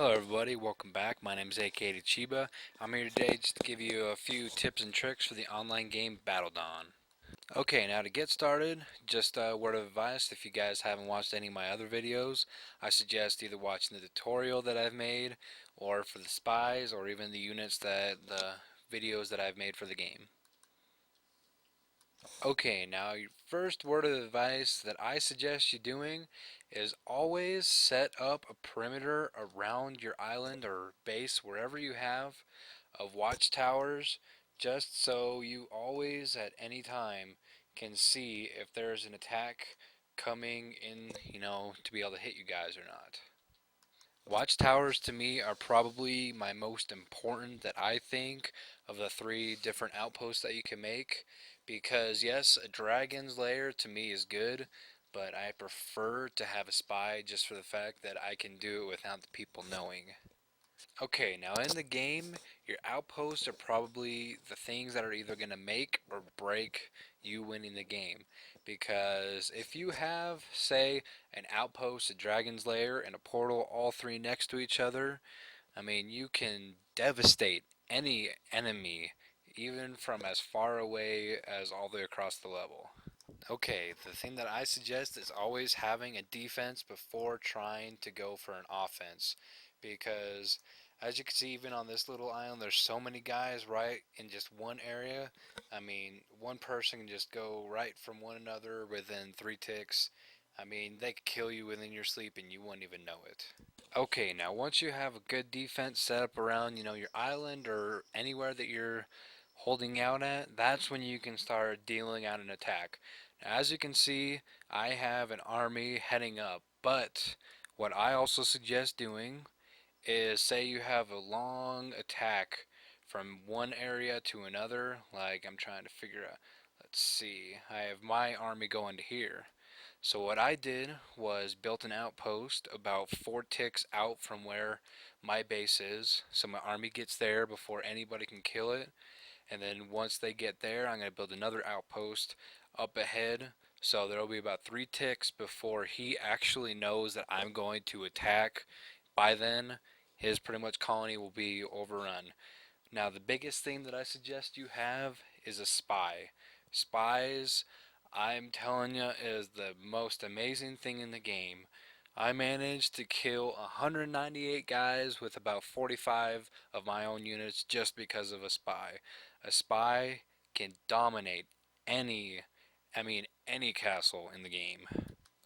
Hello everybody, welcome back. My name is AKD Chiba. I'm here today just to give you a few tips and tricks for the online game Battle Dawn. Okay, now to get started, just a word of advice, if you guys haven't watched any of my other videos, I suggest either watching the tutorial that I've made, or for the spies, or even the videos that I've made for the game. Okay, now your first word of advice that I suggest you doing is always set up a perimeter around your island or base, wherever you have, of watchtowers, just so you always at any time can see if there's an attack coming in, to be able to hit you guys or not. Watchtowers to me are probably my most important that I think of the three different outposts that you can make, because yes, a dragon's lair to me is good, but I prefer to have a spy just for the fact that I can do it without the people knowing. Okay, now in the game, your outposts are probably the things that are either going to make or break you winning the game. Because if you have, say, an outpost, a dragon's lair, and a portal all three next to each other, I mean, you can devastate any enemy, even from as far away as all the way across the level. Okay, the thing that I suggest is always having a defense before trying to go for an offense. Because, as you can see, even on this little island, there's so many guys right in just one area. I mean, one person can just go right from one another within 3 ticks. I mean, they could kill you within your sleep and you wouldn't even know it. Okay, now once you have a good defense set up around, your island or anywhere that you're holding out at, that's when you can start dealing out an attack. Now, as you can see, I have an army heading up, but what I also suggest doing is say you have a long attack from one area to another, like I'm trying to figure out, let's see, I have my army going to here. So what I did was built an outpost about 4 ticks out from where my base is, so my army gets there before anybody can kill it. And then once they get there, I'm going to build another outpost up ahead. So there'll be about 3 ticks before he actually knows that I'm going to attack. By then, his pretty much colony will be overrun. Now, the biggest thing that I suggest you have is a spy. Spies, I'm telling you, is the most amazing thing in the game. I managed to kill 198 guys with about 45 of my own units just because of a spy. A spy can dominate any, any castle in the game.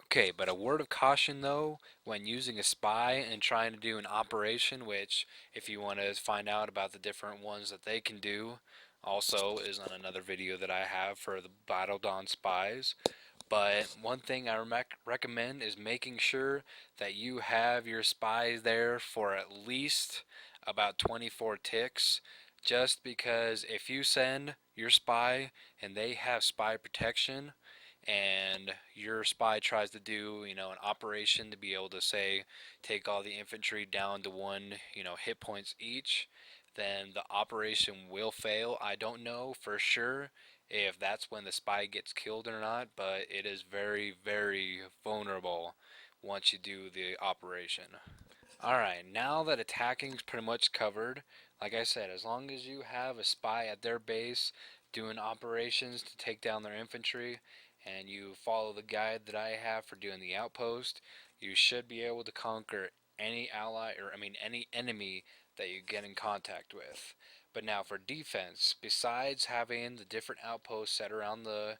Okay, but a word of caution though, when using a spy and trying to do an operation, which if you want to find out about the different ones that they can do, also is on another video that I have for the Battle Dawn spies. But one thing I recommend is making sure that you have your spies there for at least about 24 ticks. Just because if you send your spy and they have spy protection, and your spy tries to do, an operation to be able to say take all the infantry down to one, hit points each, then the operation will fail. I don't know for sure if that's when the spy gets killed or not, but it is very, very vulnerable once you do the operation. Alright, now that attacking's pretty much covered, like I said, as long as you have a spy at their base doing operations to take down their infantry, and you follow the guide that I have for doing the outpost, you should be able to conquer any ally, or any enemy that you get in contact with. But now for defense, besides having the different outposts set around the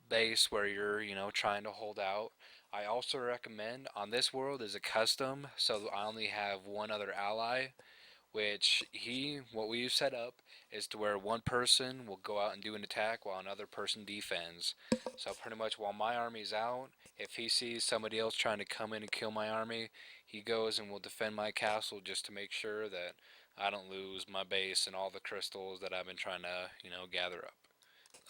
base where you're, trying to hold out, I also recommend on this world is a custom, so I only have one other ally, which what we've set up is to where one person will go out and do an attack while another person defends. So pretty much while my army's out, if he sees somebody else trying to come in and kill my army, he goes and will defend my castle just to make sure that I don't lose my base and all the crystals that I've been trying to, gather up.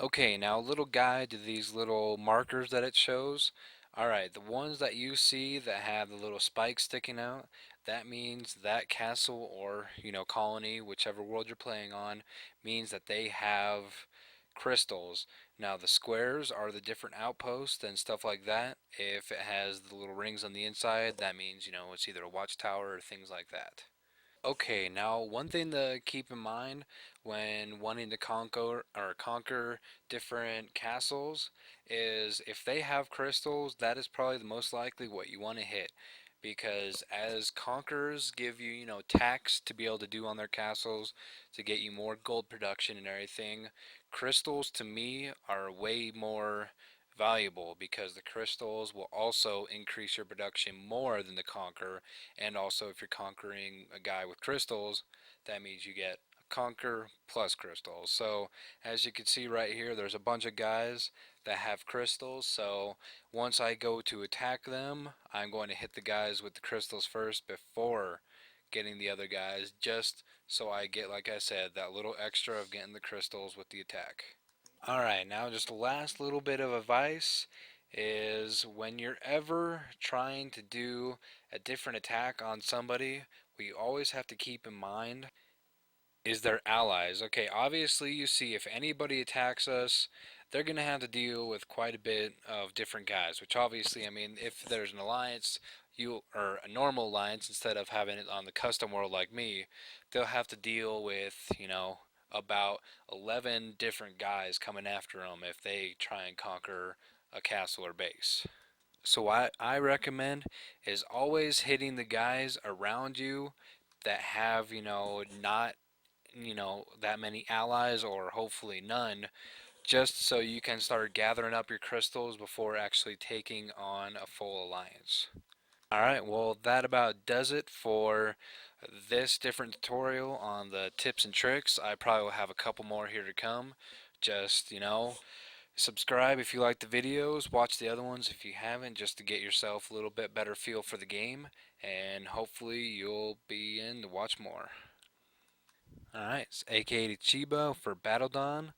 Okay, now a little guide to these little markers that it shows. Alright, the ones that you see that have the little spikes sticking out, that means that castle or, colony, whichever world you're playing on, means that they have crystals. Now the squares are the different outposts and stuff like that. If it has the little rings on the inside, that means, it's either a watchtower or things like that. Okay, now one thing to keep in mind when wanting to conquer different castles is if they have crystals, that is probably the most likely what you want to hit. Because as conquerors give you, tax to be able to do on their castles to get you more gold production and everything, crystals to me are way more valuable because the crystals will also increase your production more than the conquer, and also, if you're conquering a guy with crystals, that means you get a conquer plus crystals. So, as you can see right here, there's a bunch of guys that have crystals. So, once I go to attack them, I'm going to hit the guys with the crystals first before getting the other guys, just so I get, like I said, that little extra of getting the crystals with the attack. Alright, now just the last little bit of advice is when you're ever trying to do a different attack on somebody, what you always have to keep in mind is their allies. Okay, obviously you see if anybody attacks us, they're going to have to deal with quite a bit of different guys, which obviously, I mean, if there's an alliance, or a normal alliance instead of having it on the custom world like me, they'll have to deal with, about 11 different guys coming after them if they try and conquer a castle or base. So what I recommend is always hitting the guys around you that have, not that many allies or hopefully none, just so you can start gathering up your crystals before actually taking on a full alliance. Alright, well that about does it for this different tutorial on the tips and tricks. I probably will have a couple more here to come. Just, subscribe if you like the videos, watch the other ones if you haven't, just to get yourself a little bit better feel for the game, and hopefully you'll be in to watch more. Alright, it's aka Chiba for Battle Dawn,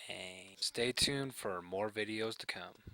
and stay tuned for more videos to come.